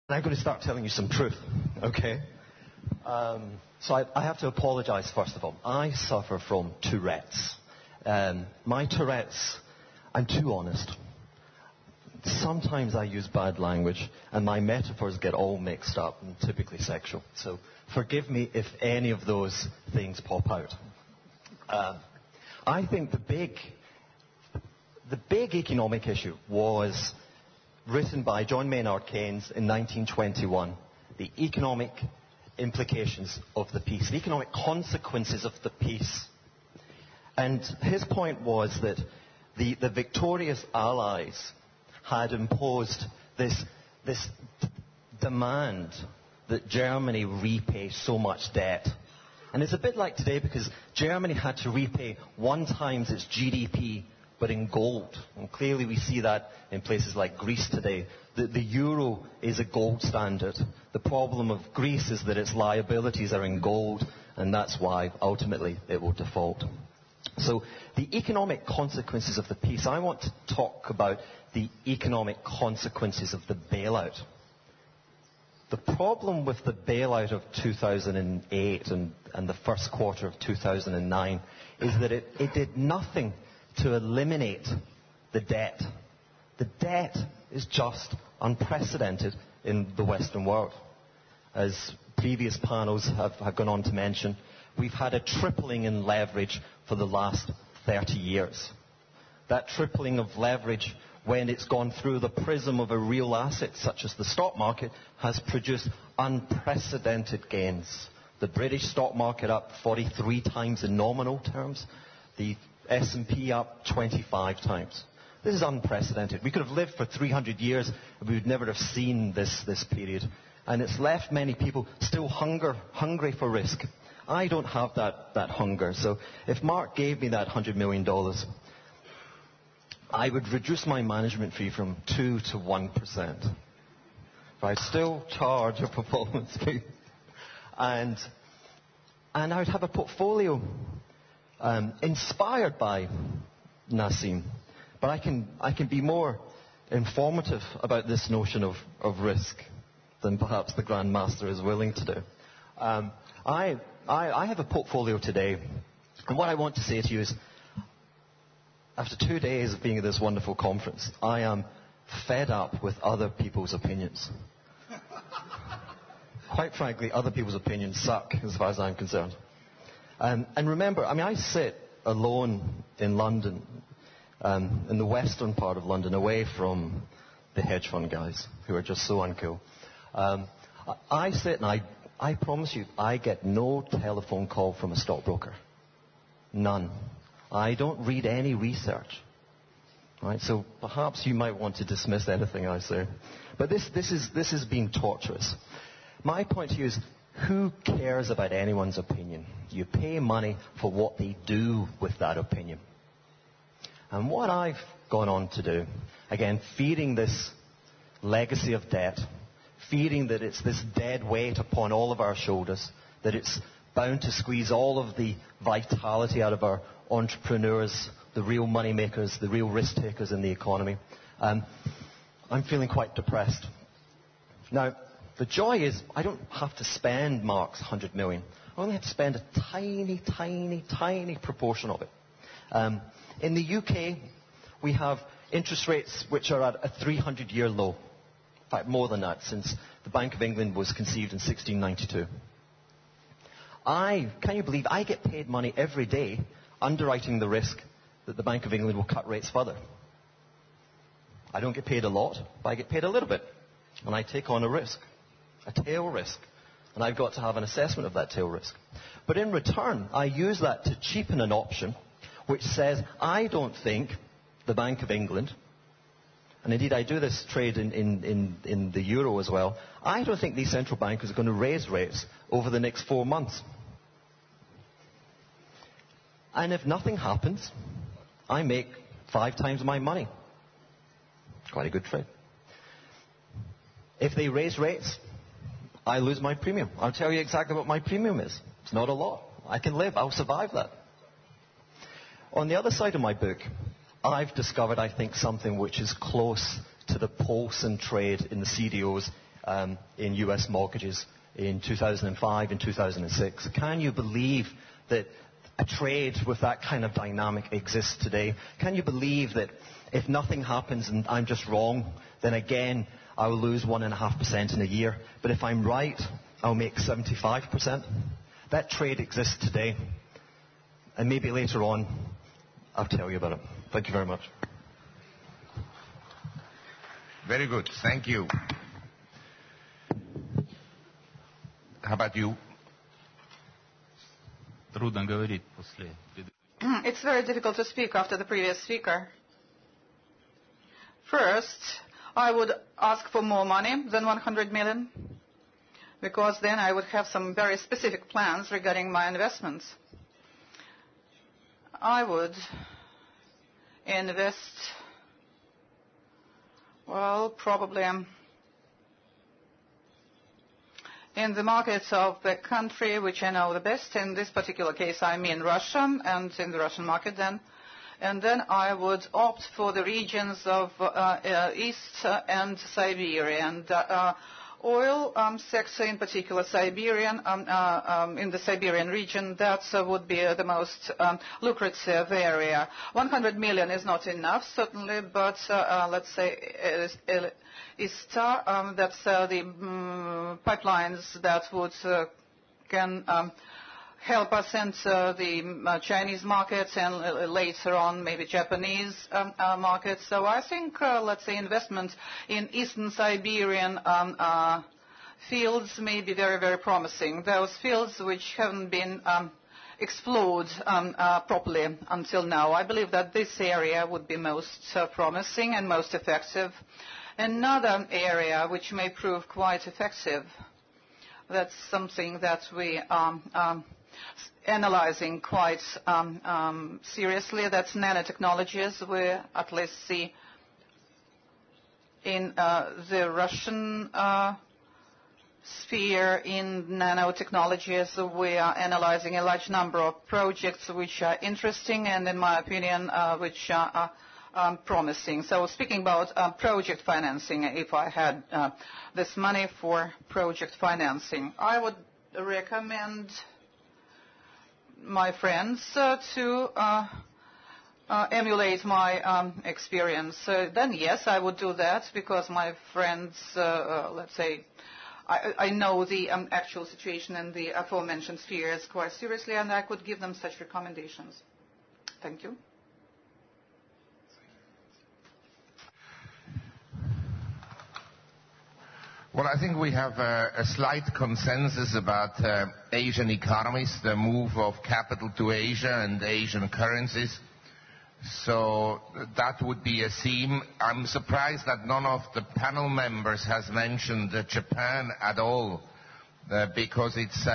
I'm going to start telling you some truth, okay? So I have to apologize, first of all. I suffer from Tourette's. My Tourette's, I'm too honest. Sometimes I use bad language, and my metaphors get all mixed up and typically sexual. So forgive me if any of those things pop out. I think the big economic issue was written by John Maynard Keynes in 1921, the economic implications of the peace, the economic consequences of the peace. And his point was that the victorious Allies had imposed this demand that Germany repay so much debt. And it's a bit like today because Germany had to repay 1 times its GDP, but in gold. And clearly we see that in places like Greece today. The euro is a gold standard. The problem of Greece is that its liabilities are in gold, and that's why ultimately it will default. So the economic consequences of the peace, I want to talk about the economic consequences of the bailout. The problem with the bailout of 2008 and the first quarter of 2009 is that it did nothing to eliminate the debt. The debt is just unprecedented in the Western world. As previous panels have gone on to mention, we've had a tripling in leverage for the last 30 years. That tripling of leverage, when it's gone through the prism of a real asset such as the stock market, has produced unprecedented gains. The British stock market up 43 times in nominal terms. The S&P up 25 times. This is unprecedented. We could have lived for 300 years and we would never have seen this period. And it's left many people still hungry for risk. I don't have that hunger. So if Marc gave me that $100 million, I would reduce my management fee from 2 to 1%. I'd still charge a performance fee. And I would have a portfolio inspired by Nassim. But I can be more informative about this notion of risk than perhaps the Grand Master is willing to do. I have a portfolio today, and what I want to say to you is, after 2 days of being at this wonderful conference, I am fed up with other people's opinions. Quite frankly, other people's opinions suck, as far as I'm concerned. And remember, I sit alone in London, in the western part of London, away from the hedge fund guys, who are just so uncool. I sit and I promise you, I get no telephone call from a stockbroker. None. I don't read any research. Right? So perhaps you might want to dismiss anything I say. But this has been torturous. My point to you is, who cares about anyone's opinion? You pay money for what they do with that opinion. And what I've gone on to do, again, feeding this legacy of debt, feeding that it's this dead weight upon all of our shoulders, that it's bound to squeeze all of the vitality out of our entrepreneurs, the real money makers, the real risk takers in the economy. I'm feeling quite depressed. Now, the joy is I don't have to spend Marc's 100 million. I only have to spend a tiny, tiny, tiny proportion of it. In the UK, we have interest rates which are at a 300-year low. In fact, more than that, since the Bank of England was conceived in 1692. Can you believe I get paid money every day underwriting the risk that the Bank of England will cut rates further? I don't get paid a lot, but I get paid a little bit. And I take on a risk. A tail risk. And I've got to have an assessment of that tail risk. But in return, I use that to cheapen an option which says, I don't think the Bank of England, and indeed I do this trade in the euro as well, I don't think these central bankers are going to raise rates over the next 4 months. And if nothing happens, I make 5 times my money. Quite a good trade. If they raise rates, I lose my premium. I'll tell you exactly what my premium is. It's not a lot. I can live. I'll survive that. On the other side of my book, I've discovered, I think, something which is close to the pulse and trade in the CDOs in US mortgages in 2005 and 2006. Can you believe that a trade with that kind of dynamic exists today? Can you believe that if nothing happens and I'm just wrong, then again I will lose 1.5% in a year, but if I'm right, I'll make 75%? That trade exists today, and maybe later on I'll tell you about it. Thank you very much. Very good. Thank you. How about you? It's very difficult to speak after the previous speaker. First, I would ask for more money than 100 million, because then I would have some very specific plans regarding my investments. I would invest, well, probably in the markets of the country which I know the best. In this particular case, I mean Russia, and in the Russian market then. And then I would opt for the regions of East and Siberia. And oil sector, in particular Siberian, in the Siberian region, that would be the most lucrative area. 100 million is not enough, certainly, but let's say ISTA, that's the pipelines that would can help us enter the Chinese markets and later on maybe Japanese markets. So I think, let's say, investment in Eastern Siberian fields may be very, very promising. Those fields which haven't been explored properly until now. I believe that this area would be most promising and most effective. Another area which may prove quite effective, that's something that we are analyzing quite seriously, that's nanotechnologies. We at least see in the Russian sphere in nanotechnologies, we are analyzing a large number of projects which are interesting and, in my opinion, which are promising. So speaking about project financing, if I had this money for project financing, I would recommend my friends to emulate my experience. Then yes, I would do that, because my friends, let's say, I know the actual situation in the aforementioned spheres quite seriously, and I could give them such recommendations. Thank you. Well, I think we have a slight consensus about Asian economies, the move of capital to Asia and Asian currencies. So that would be a theme. I'm surprised that none of the panel members has mentioned Japan at all, because it's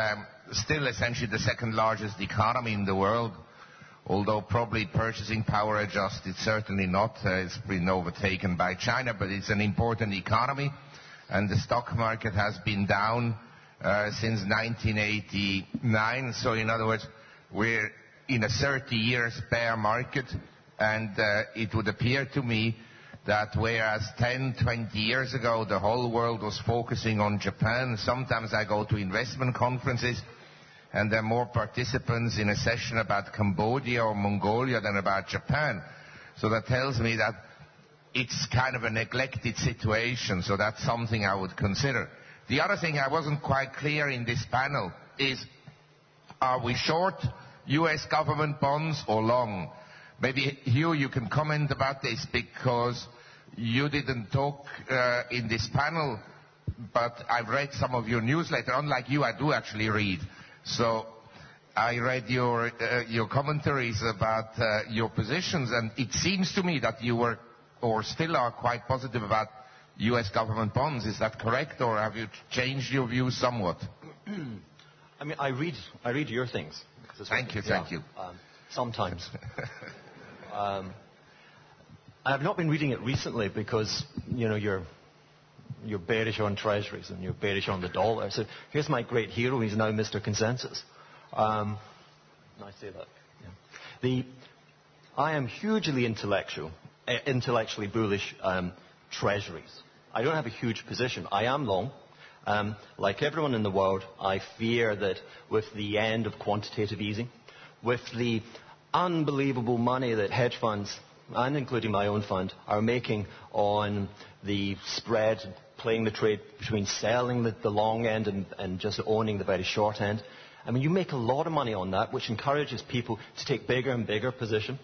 still essentially the second largest economy in the world, although probably purchasing power adjusted, certainly not. It's been overtaken by China, but it's an important economy. And the stock market has been down since 1989. So in other words, we're in a 30 years bear market. And it would appear to me that whereas 10, 20 years ago the whole world was focusing on Japan, sometimes I go to investment conferences and there are more participants in a session about Cambodia or Mongolia than about Japan. So that tells me that it's kind of a neglected situation, so that's something I would consider. The other thing I wasn't quite clear in this panel is, are we short US government bonds or long? Maybe, Hugh, you can comment about this, because you didn't talk in this panel, but I've read some of your newsletter. Unlike you, I do actually read. So I read your commentaries about your positions, and it seems to me that you were or still are quite positive about U.S. government bonds. Is that correct, or have you changed your view somewhat? I mean, I read your things. Thank you. Sometimes. I've not been reading it recently because, you're bearish on treasuries and you're bearish on the dollar. So here's my great hero. He's now Mr. Consensus. I say that. Yeah. I am hugely intellectually bullish treasuries. I don't have a huge position. I am long. Like everyone in the world, I fear that with the end of quantitative easing, with the unbelievable money that hedge funds, and including my own fund, are making on the spread, playing the trade between selling the long end and just owning the very short end. I mean, you make a lot of money on that, which encourages people to take bigger and bigger position.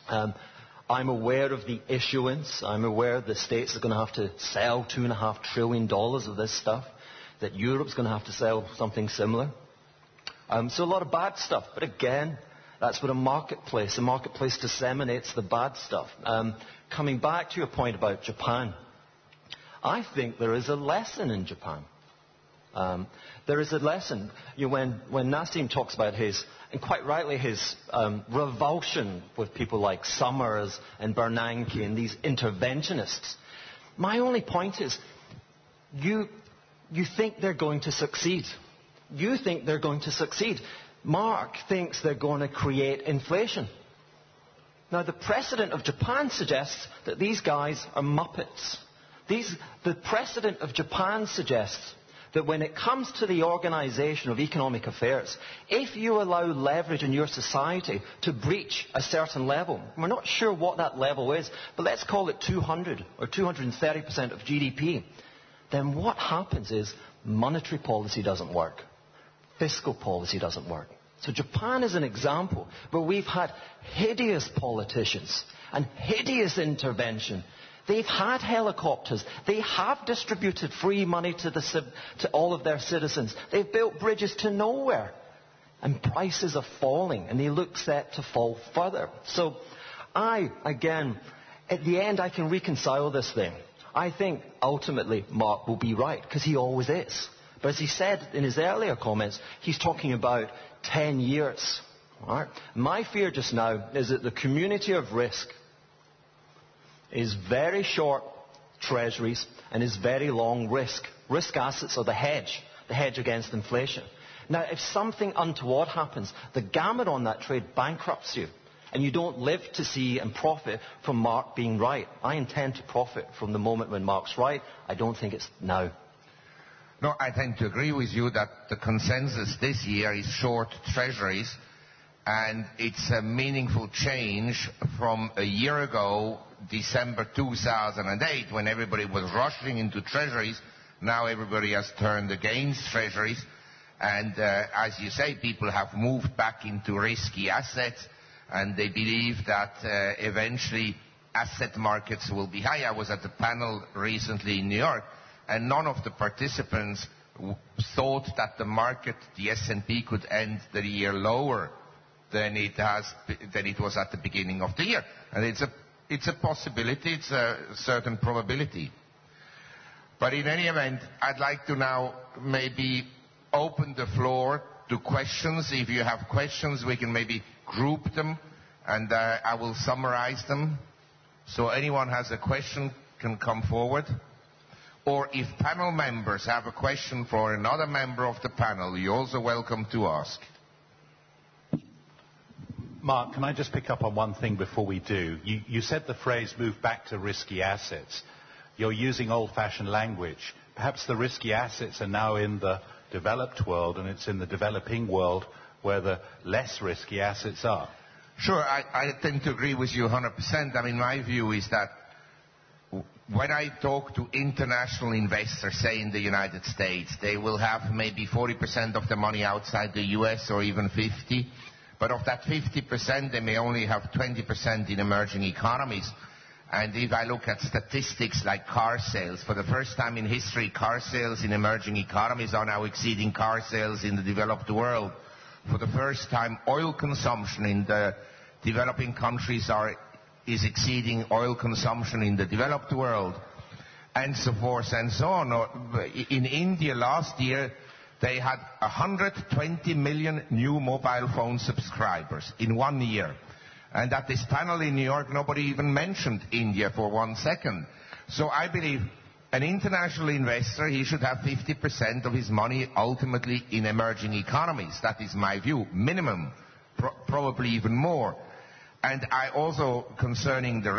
I'm aware of the issuance. I'm aware the States are going to have to sell $2.5 trillion of this stuff, that Europe's going to have to sell something similar. So a lot of bad stuff. But again, that's what a marketplace disseminates the bad stuff. Coming back to your point about Japan, I think there is a lesson in Japan. There is a lesson. When Nassim talks about his, and quite rightly, his revulsion with people like Summers and Bernanke and these interventionists, my only point is, you think they're going to succeed. You think they're going to succeed. Marc thinks they're going to create inflation. Now, the precedent of Japan suggests that these guys are muppets. The precedent of Japan suggests that when it comes to the organization of economic affairs, if you allow leverage in your society to breach a certain level, we're not sure what that level is, but let's call it 200 or 230% of GDP, then what happens is monetary policy doesn't work. Fiscal policy doesn't work. So Japan is an example where we've had hideous politicians and hideous intervention. They've had helicopters. They have distributed free money to all of their citizens. They've built bridges to nowhere. And prices are falling, and they look set to fall further. So again, at the end, I can reconcile this thing. I think ultimately Marc will be right, because he always is. But as he said in his earlier comments, he's talking about 10 years. Right? My fear just now is that the community of risk is very short treasuries and is very long risk. Risk assets are the hedge against inflation. Now, if something untoward happens, the gamut on that trade bankrupts you. And you don't live to see and profit from Marc being right. I intend to profit from the moment when Marc's right. I don't think it's now. No, I tend to agree with you that the consensus this year is short treasuries, and it's a meaningful change from a year ago, December 2008, when everybody was rushing into treasuries. Now everybody has turned against treasuries, and as you say, people have moved back into risky assets, and they believe that eventually asset markets will be high. I was at a panel recently in New York, and none of the participants thought that the market, the S&P, could end the year lower than it was at the beginning of the year. And it's a possibility, it's a certain probability. But in any event, I'd like to now maybe open the floor to questions. If you have questions, we can maybe group them, and I will summarize them. So anyone has a question can come forward. Or if panel members have a question for another member of the panel, you're also welcome to ask. Marc, can I just pick up on one thing before we do? You said the phrase move back to risky assets. You're using old-fashioned language. Perhaps the risky assets are now in the developed world, and it's in the developing world where the less risky assets are. Sure, I tend to agree with you 100%. I mean, my view is that when I talk to international investors, say in the United States, they will have maybe 40% of the money outside the US or even 50%. But of that 50%, they may only have 20% in emerging economies. And if I look at statistics like car sales, for the first time in history, car sales in emerging economies are now exceeding car sales in the developed world. For the first time, oil consumption in the developing countries is exceeding oil consumption in the developed world, and so forth and so on. In India last year, they had 120 million new mobile phone subscribers in 1 year. And at this panel in New York, nobody even mentioned India for 1 second. So I believe an international investor, he should have 50% of his money ultimately in emerging economies. That is my view, minimum, probably even more. And I also, concerning the